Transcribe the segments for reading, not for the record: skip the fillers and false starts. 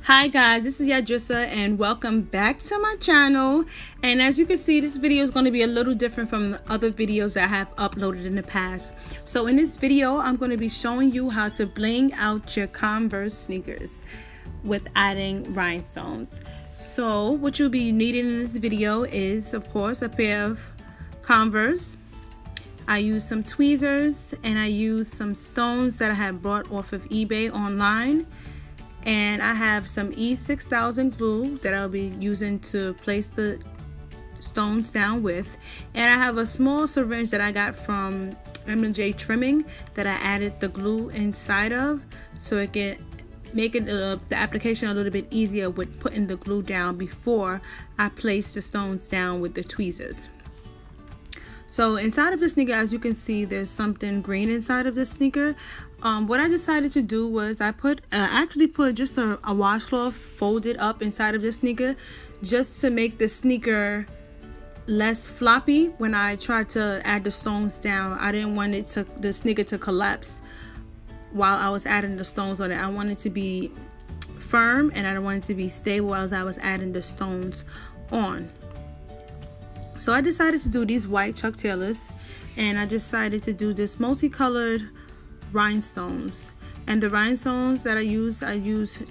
Hi guys, this is Msyaadrissa and welcome back to my channel. And as you can see, this video is going to be a little different from the other videos that I have uploaded in the past. So in this video, I'm going to be showing you how to bling out your Converse sneakers with adding rhinestones. So what you'll be needing in this video is, of course, a pair of Converse. I use some tweezers and I use some stones that I have bought off of eBay online. And I have some E6000 glue that I'll be using to place the stones down with. And I have a small syringe that I got from M&J Trimming that I added the glue inside of, so it can make it the application a little bit easier with putting the glue down before I place the stones down with the tweezers. So inside of the sneaker, as you can see, there's something green inside of the sneaker. What I decided to do was I actually put just a washcloth folded up inside of the sneaker, just to make the sneaker less floppy when I tried to add the stones down. I didn't want the sneaker to collapse while I was adding the stones on it. I wanted it to be firm and I wanted it to be stable as I was adding the stones on. So I decided to do these white chucktaylors, and I decided to do this multicolored rhinestones. And the rhinestones that I use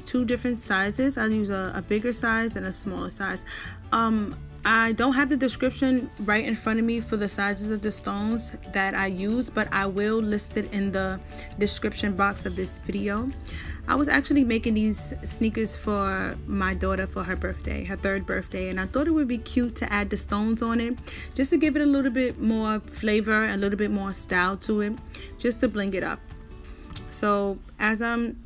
two different sizes. I use a bigger size and a smaller size. I don't have the description right in front of me for the sizes of the stones that I use, but I will list it in the description box of this video. I was actually making these sneakers for my daughter for her birthday, her 3rd birthday, and I thought it would be cute to add the stones on it, just to give it a little bit more flavor, a little bit more style to it, just to bling it up. So as I'm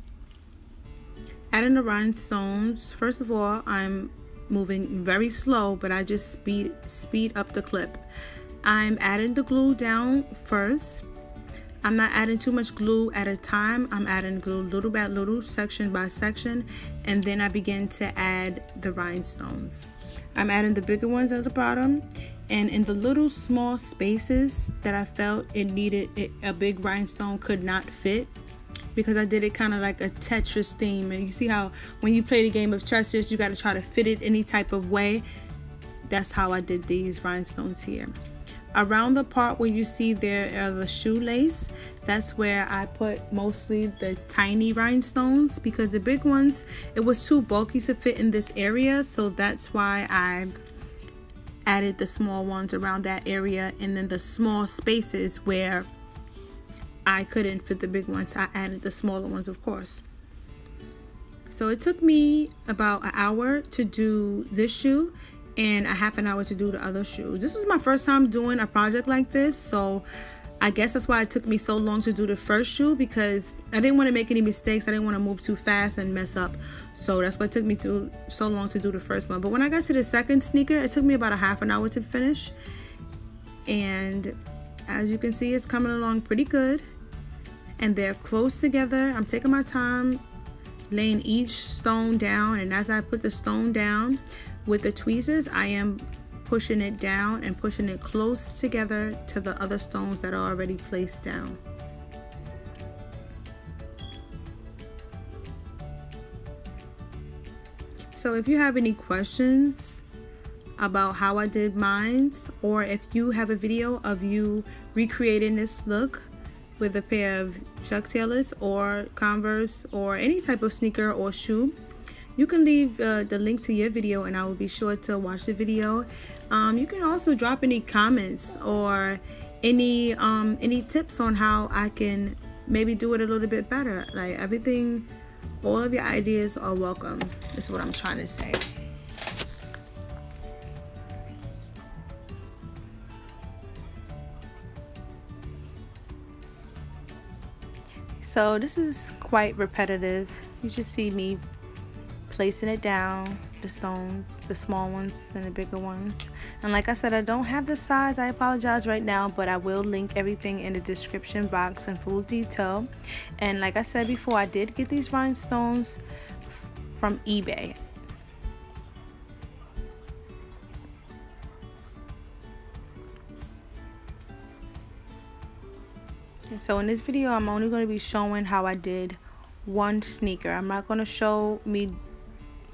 adding the rhinestones, first of all, I'm moving very slow, but I just speed up the clip. I'm adding the glue down first. I'm not adding too much glue at a time. I'm adding glue little by little, section by section, and then I begin to add the rhinestones. I'm adding the bigger ones at the bottom, and in the little small spaces that I felt a big rhinestone could not fit, because I did it kind of like a Tetris theme. And you see how when you play the game of Tetris, you got to try to fit it any type of way. That's how I did these rhinestones here. Around the part where you see there are the shoelace, that's where I put mostly the tiny rhinestones, because the big ones, it was too bulky to fit in this area. So that's why I added the small ones around that area, and then the small spaces where I couldn't fit the big ones, I added the smaller ones, of course. So it took me about an hour to do this shoe and a half an hour to do the other shoe. This is my first time doing a project like this, so I guess that's why it took me so long to do the first shoe, because I didn't want to make any mistakes. I didn't want to move too fast and mess up. So that's why it took me so long to do the first one. But when I got to the second sneaker, it took me about a half an hour to finish. And as you can see, it's coming along pretty good. And they're close together. I'm taking my time laying each stone down, and as I put the stone down with the tweezers, I am pushing it down and pushing it close together to the other stones that are already placed down. So if you have any questions about how I did mine, or if you have a video of you recreating this look with a pair of chucktaylors or Converse or any type of sneaker or shoe, you can leave the link to your video and I will be sure to watch the video. You can also drop any comments or any tips on how I can maybe do it a little bit better. Like everything, all of your ideas are welcome. That's what I'm trying to say. So this is quite repetitive. You just see me placing it down, the stones, the small ones and the bigger ones. And like I said, I don't have the size. I apologize right now, but I will link everything in the description box in full detail. And like I said before, I did get these rhinestones from eBay. So in this video, I'm only going to be showing how I did one sneaker. I'm not going to show me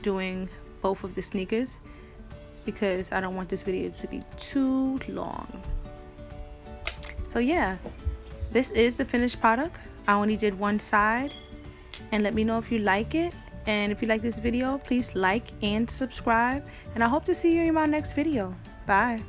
doing both of the sneakers because I don't want this video to be too long. So yeah, this is the finished product. I only did one side, and let me know if you like it. And if you like this video, please like and subscribe, and I hope to see you in my next video. Bye.